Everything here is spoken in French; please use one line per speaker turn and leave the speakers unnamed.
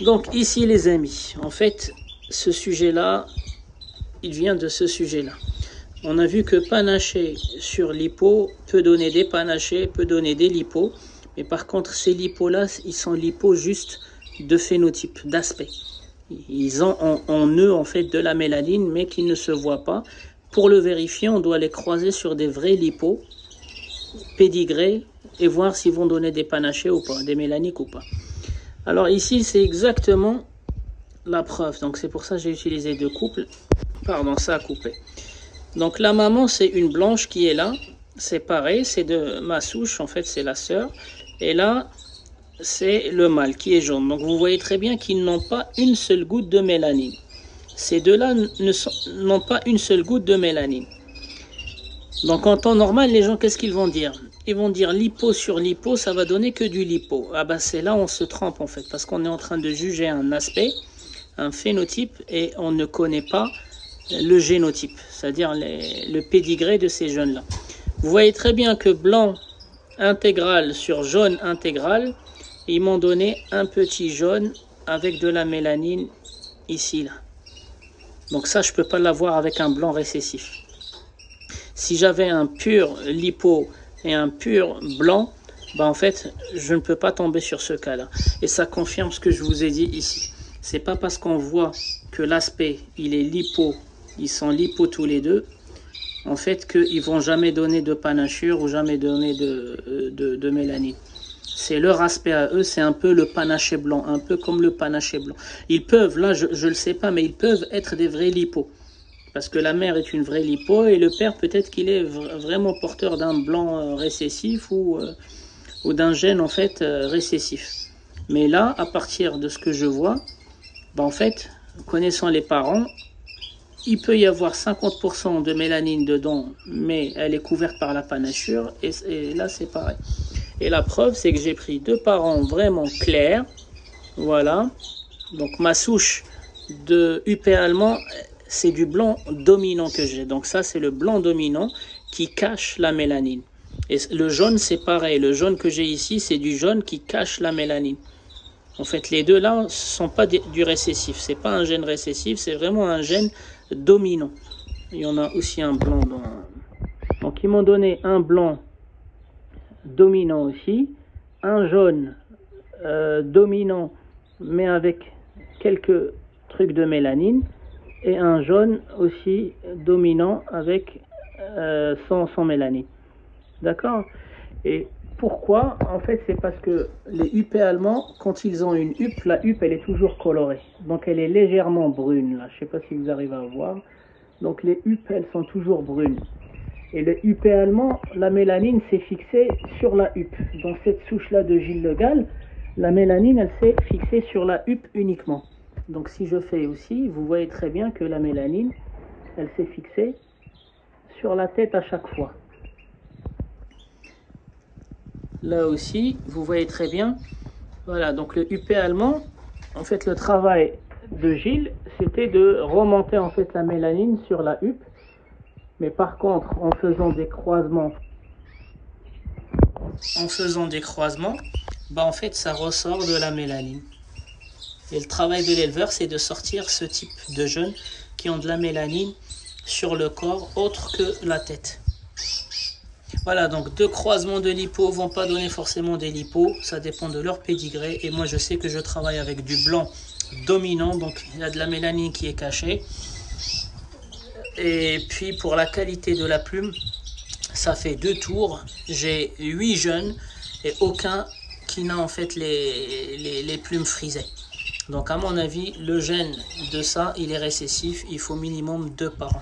Donc ici les amis, en fait ce sujet-là, il vient de ce sujet-là. On a vu que panaché sur lipo peut donner des panachés, peut donner des lipos. Mais par contre ces lipos-là, ils sont lipos juste de phénotype, d'aspect. Ils ont en eux en fait de la mélanine mais qui ne se voit pas. Pour le vérifier, on doit les croiser sur des vrais lipos pédigrés et voir s'ils vont donner des panachés ou pas, des mélaniques ou pas. Alors ici, c'est exactement la preuve. Donc c'est pour ça que j'ai utilisé deux couples. Pardon, ça a coupé. Donc la maman, c'est une blanche qui est là. C'est pareil, c'est de ma souche, en fait, c'est la sœur. Et là, c'est le mâle qui est jaune. Donc vous voyez très bien qu'ils n'ont pas une seule goutte de mélanine. Ces deux-là n'ont pas une seule goutte de mélanine. Donc en temps normal, les gens, qu'est-ce qu'ils vont dire? Ils vont dire lipo sur lipo, ça va donner que du lipo. Ah ben c'est là où on se trompe en fait, parce qu'on est en train de juger un aspect, un phénotype, et on ne connaît pas le génotype, c'est-à-dire le pédigré de ces jeunes-là. Vous voyez très bien que blanc intégral sur jaune intégral, ils m'ont donné un petit jaune avec de la mélanine ici, là. Donc ça, je ne peux pas l'avoir avec un blanc récessif. Si j'avais un pur lipo et un pur blanc, ben en fait, je ne peux pas tomber sur ce cas-là. Et ça confirme ce que je vous ai dit ici. C'est pas parce qu'on voit que l'aspect, il est lipo, ils sont lipo tous les deux, en fait, qu'ils vont jamais donner de panachure ou jamais donner de mélanine. C'est leur aspect à eux, c'est un peu le panaché blanc, un peu comme le panaché blanc. Ils peuvent, là, je ne le sais pas, mais ils peuvent être des vrais lipos. Parce que la mère est une vraie lipo et le père peut-être qu'il est vraiment porteur d'un blanc récessif ou d'un gène en fait récessif. Mais là, à partir de ce que je vois, ben en fait, connaissant les parents, il peut y avoir 50% de mélanine dedans, mais elle est couverte par la panachure et là c'est pareil. Et la preuve, c'est que j'ai pris deux parents vraiment clairs, voilà. Donc ma souche de UP allemand, c'est du blanc dominant que j'ai. Donc ça, c'est le blanc dominant qui cache la mélanine. Et le jaune, c'est pareil. Le jaune que j'ai ici, c'est du jaune qui cache la mélanine. En fait, les deux là ne sont pas du récessif. C'est pas un gène récessif, c'est vraiment un gène dominant. Il y en a aussi un blanc. Donc ils m'ont donné un blanc dominant aussi, un jaune dominant, mais avec quelques trucs de mélanine, et un jaune aussi dominant avec sans mélanine. D'accord? Et pourquoi? En fait, c'est parce que les UP allemands, quand ils ont une UP, la UP, elle est toujours colorée. Donc, elle est légèrement brune, là. Je ne sais pas si vous arrivez à voir. Donc, les UP, elles sont toujours brunes. Et le UP allemand, la mélanine s'est fixée sur la UP. Dans cette souche-là de Gilles Le Gall, la mélanine, elle s'est fixée sur la UP uniquement. Donc si je fais aussi, vous voyez très bien que la mélanine, elle s'est fixée sur la tête à chaque fois. Là aussi, vous voyez très bien. Voilà, donc le UP allemand, en fait le travail de Gilles, c'était de remonter en fait la mélanine sur la UP. Mais par contre, en faisant des croisements, bah en fait ça ressort de la mélanine. Et le travail de l'éleveur, c'est de sortir ce type de jeunes qui ont de la mélanine sur le corps autre que la tête. Voilà, donc deux croisements de lipos ne vont pas donner forcément des lipos, ça dépend de leur pédigré. Et moi, je sais que je travaille avec du blanc dominant, donc il y a de la mélanine qui est cachée. Et puis pour la qualité de la plume, ça fait 2 tours. J'ai 8 jeunes et aucun qui n'a en fait les plumes frisées. Donc à mon avis, le gène de ça, il est récessif. Il faut minimum 2 par an.